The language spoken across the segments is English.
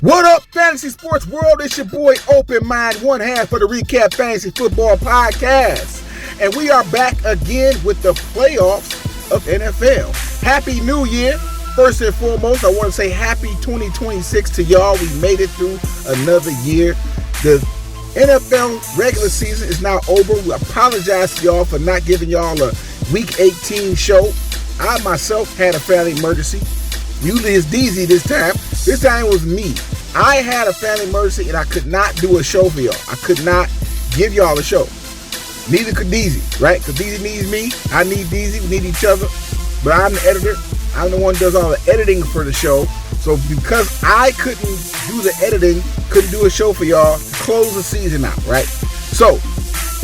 What up, fantasy sports world? It's your boy Open Mind, one half of the ReCapp Fantasy Football Podcast. And we are back again with the playoffs of NFL. Happy New Year. First and foremost, I want to say happy 2026 to y'all. We made it through another year. The NFL regular season is now over. We apologize to y'all for not giving y'all a Week 18 show. I myself had a family emergency. Usually it's DZ this time. This time it was me. I had a family emergency and I could not do a show for y'all. I could not give y'all a show. Neither could DZ, right? Because DZ needs me. I need DZ. We need each other. But I'm the editor. I'm the one who does all the editing for the show. So because I couldn't do the editing, couldn't do a show for y'all to close the season out, right? So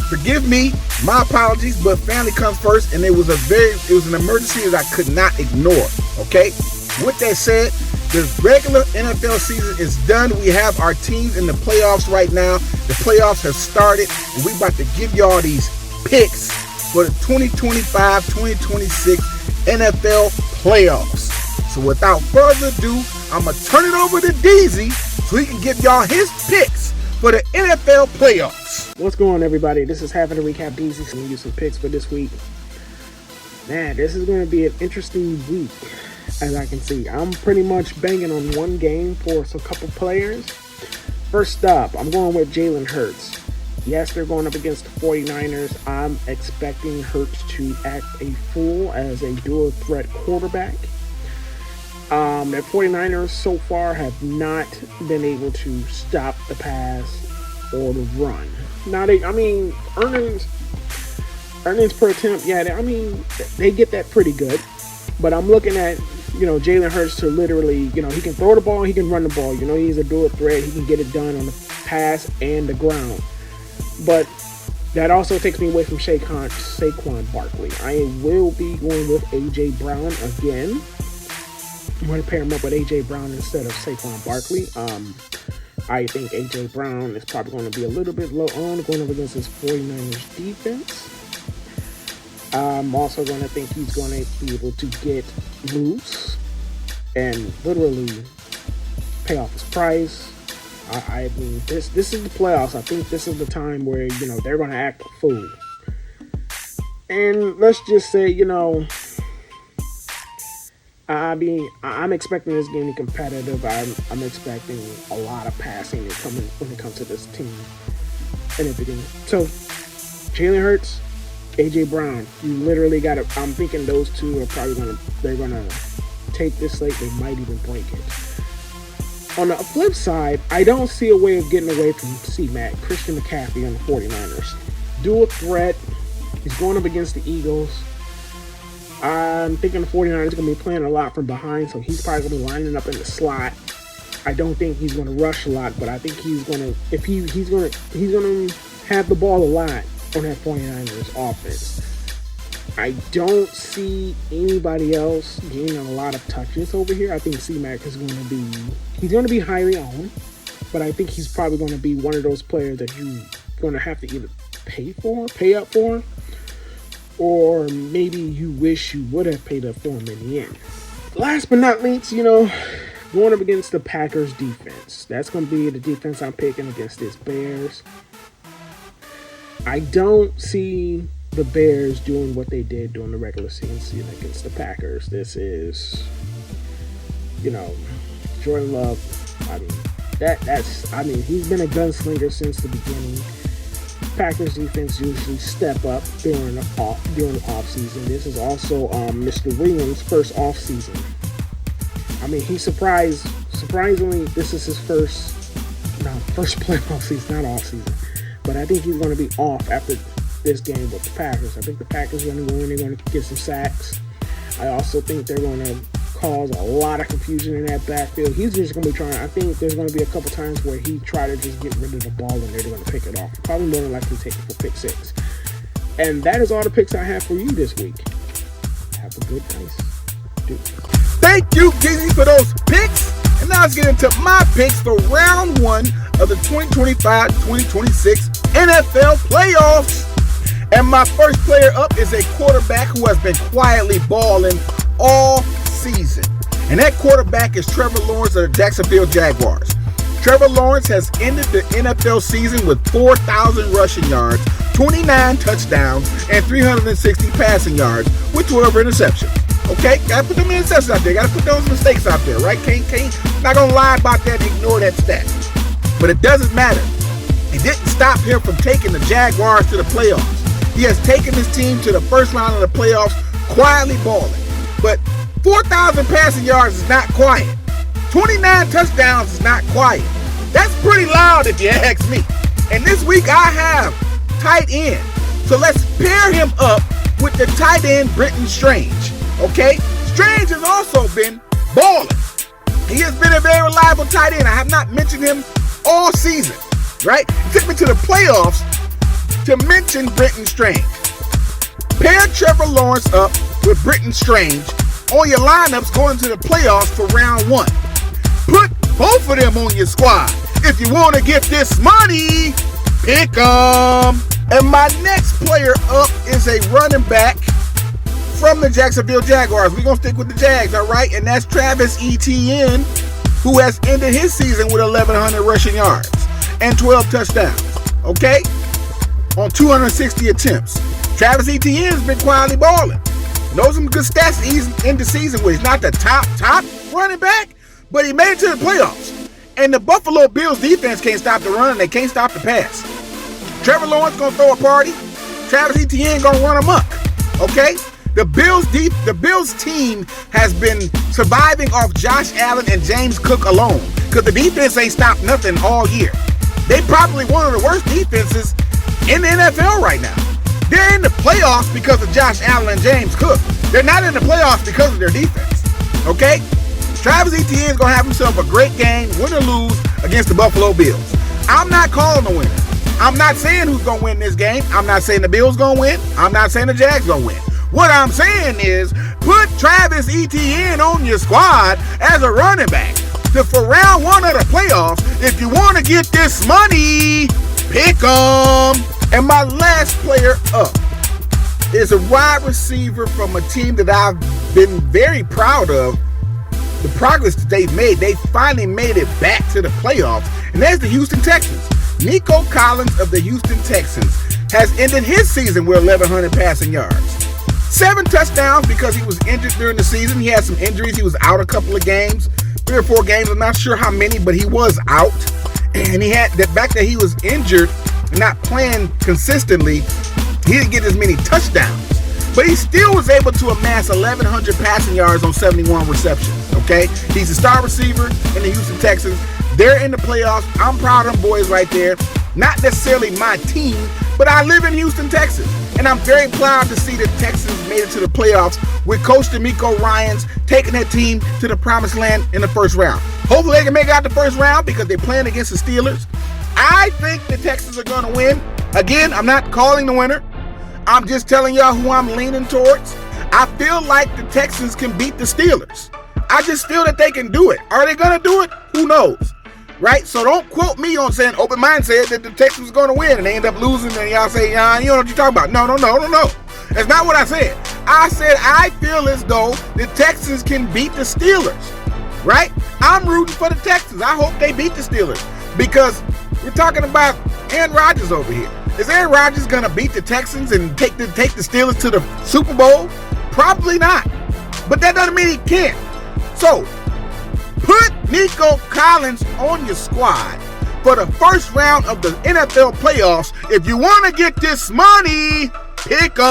forgive me. My apologies, but family comes first, and it was an emergency that I could not ignore. Okay? With that said, the regular NFL season is done. We have our teams in the playoffs right now. The playoffs have started, and we're about to give y'all these picks for the 2025-2026 NFL playoffs. So without further ado, I'm going to turn it over to DZ so he can give y'all his picks for the NFL playoffs. What's going on, everybody? This is having a recap. DZ. So I'm going to use some picks for this week. Man, this is going to be an interesting week. As I can see, I'm pretty much banging on one game for some couple players. First up, I'm going with Jalen Hurts. Yes, they're going up against the 49ers. I'm expecting Hurts to act a fool as a dual threat quarterback. The 49ers so far have not been able to stop the pass or the run. Now, earnings per attempt, they get that pretty good. But I'm looking at, Jalen Hurts to literally, he can throw the ball, he can run the ball. He's a dual threat. He can get it done on the pass and the ground. But that also takes me away from Saquon Barkley. I will be going with A.J. Brown again. I'm going to pair him up with A.J. Brown instead of Saquon Barkley. I think A.J. Brown is probably going to be a little bit low on going up against his 49ers defense. I'm also going to think he's going to be able to get loose and literally pay off his price. I mean, this is the playoffs. I think this is the time where, they're going to act a fool. And let's just say, I'm expecting this game to be competitive. I'm expecting a lot of passing when it comes to this team and everything. So, Jalen Hurts, A.J. Brown, you literally got to. I'm thinking those two are probably gonna take this slate. They might even break it. On the flip side, I don't see a way of getting away from C-Mac, Christian McCaffrey on the 49ers. Dual threat. He's going up against the Eagles. I'm thinking the 49ers are going to be playing a lot from behind, so he's probably going to be lining up in the slot. I don't think he's going to rush a lot, but I think he's going to have the ball a lot on that 49ers offense. I don't see anybody else gaining a lot of touches over here. I think C-Mac is going to be highly owned, but I think he's probably going to be one of those players that you're going to have to either pay up for, or maybe you wish you would have paid up for him in the end. Last but not least, going up against the Packers defense. That's going to be the defense I'm picking against this Bears. I don't see the Bears doing what they did during the regular season against the Packers. This is, Jordan Love. He's been a gunslinger since the beginning. Packers defense usually step up during the off season. This is also Mr. Williams' first off season. He's surprisingly, this is his first playoff season, not off season. But I think he's going to be off after this game with the Packers. I think the Packers are going to win. They're going to get some sacks. I also think they're going to cause a lot of confusion in that backfield. He's just going to be trying. I think there's going to be a couple times where he try to just get rid of the ball and they're going to pick it off. Probably more than likely take it for pick six. And that is all the picks I have for you this week. Have a good nice day. Thank you, DZ, for those picks. And now let's get into my picks for round one of the 2025-2026 NFL playoffs. And my first player up is a quarterback who has been quietly balling all season. And that quarterback is Trevor Lawrence of the Jacksonville Jaguars. Trevor Lawrence has ended the NFL season with 4,000 rushing yards, 29 touchdowns, and 360 passing yards with 12 interceptions. Okay, gotta put them interceptions out there. Gotta put those mistakes out there, right? Not gonna lie about that and ignore that stat. But it doesn't matter. It didn't stop him from taking the Jaguars to the playoffs. He has taken his team to the first round of the playoffs, quietly balling. But 4,000 passing yards is not quiet. 29 touchdowns is not quiet. That's pretty loud if you ask me. And this week I have tight end. So let's pair him up with the tight end Britton Strange. Okay? Strange has also been balling. He has been a very reliable tight end. I have not mentioned him all season. Right? It took me to the playoffs to mention Britton Strange. Pair Trevor Lawrence up with Britton Strange on your lineups going into the playoffs for round 1. Put both of them on your squad. If you want to get this money, pick them. And my next player up is a running back from the Jacksonville Jaguars. We're going to stick with the Jags, all right? And that's Travis Etienne, who has ended his season with 1,100 rushing yards and 12 touchdowns, okay? On 260 attempts. Travis Etienne's been quietly balling. Those are some good stats he's in the season with. He's not the top running back, but he made it to the playoffs. And the Buffalo Bills defense can't stop the run and they can't stop the pass. Trevor Lawrence gonna throw a party. Travis Etienne gonna run amok. Okay? The Bills team has been surviving off Josh Allen and James Cook alone because the defense ain't stopped nothing all year. They probably one of the worst defenses in the NFL right now. They're in the playoffs because of Josh Allen and James Cook. They're not in the playoffs because of their defense. Okay? Travis Etienne's going to have himself a great game, win or lose, against the Buffalo Bills. I'm not calling the winner. I'm not saying who's going to win this game. I'm not saying the Bills going to win. I'm not saying the Jags going to win. What I'm saying is put Travis Etienne on your squad as a running back for round 1 of the playoffs. If you want to get this money, pick them. And my last player up is a wide receiver from a team that I've been very proud of. The progress that they've made, they finally made it back to the playoffs, and that's the Houston Texans. Nico Collins of the Houston Texans has ended his season with 1,100 passing yards. 7 touchdowns because he was injured during the season. He had some injuries. He was out a couple of games, 3 or 4 games. I'm not sure how many, but he was out. And he had the fact that he was injured and not playing consistently, he didn't get as many touchdowns. But he still was able to amass 1,100 passing yards on 71 receptions, okay? He's a star receiver in the Houston Texans. They're in the playoffs. I'm proud of them boys right there. Not necessarily my team, but I live in Houston, Texas. And I'm very proud to see the Texans made it to the playoffs with Coach D'Amico Ryans taking that team to the promised land in the first round. Hopefully they can make it out the first round because they're playing against the Steelers. I think the Texans are going to win. Again, I'm not calling the winner. I'm just telling y'all who I'm leaning towards. I feel like the Texans can beat the Steelers. I just feel that they can do it. Are they going to do it? Who knows? Right? So don't quote me on saying Open Mind said that the Texans are going to win and they end up losing and y'all say, you know what you're talking about. No. That's not what I said. I said I feel as though the Texans can beat the Steelers. Right? I'm rooting for the Texans. I hope they beat the Steelers because we're talking about Aaron Rodgers over here. Is Aaron Rodgers going to beat the Texans and take the Steelers to the Super Bowl? Probably not. But that doesn't mean he can't. So, put Nico Collins on your squad for the first round of the NFL playoffs. If you want to get this money, pick them.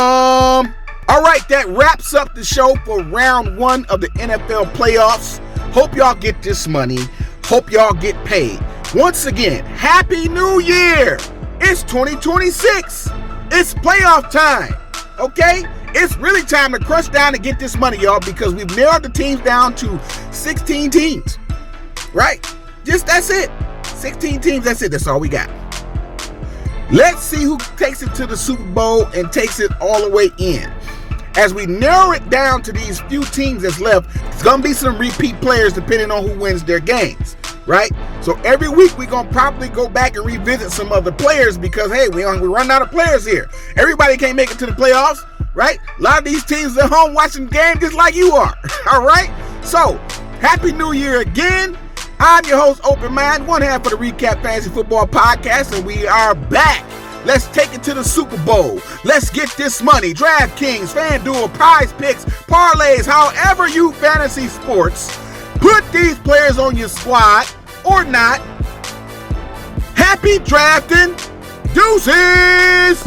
All right, that wraps up the show for round 1 of the NFL playoffs. Hope y'all get this money. Hope y'all get paid. Once again, Happy New Year. It's 2026. It's playoff time. Okay? It's really time to crush down and get this money, y'all, because we've narrowed the teams down to 16 teams. Right? That's it. 16 teams, that's it. That's all we got. Let's see who takes it to the Super Bowl and takes it all the way in. As we narrow it down to these few teams that's left, it's going to be some repeat players depending on who wins their games. Right? So every week we're going to probably go back and revisit some of the players because, hey, we're running out of players here. Everybody can't make it to the playoffs, right? A lot of these teams at home watching the game just like you are, all right? So, Happy New Year again. I'm your host, Open Mind, one half of the ReCapp Fantasy Football Podcast, and we are back. Let's take it to the Super Bowl. Let's get this money. DraftKings, FanDuel, Prize Picks, parlays, however you fantasy sports. Put these players on your squad or not. Happy drafting. Deuces.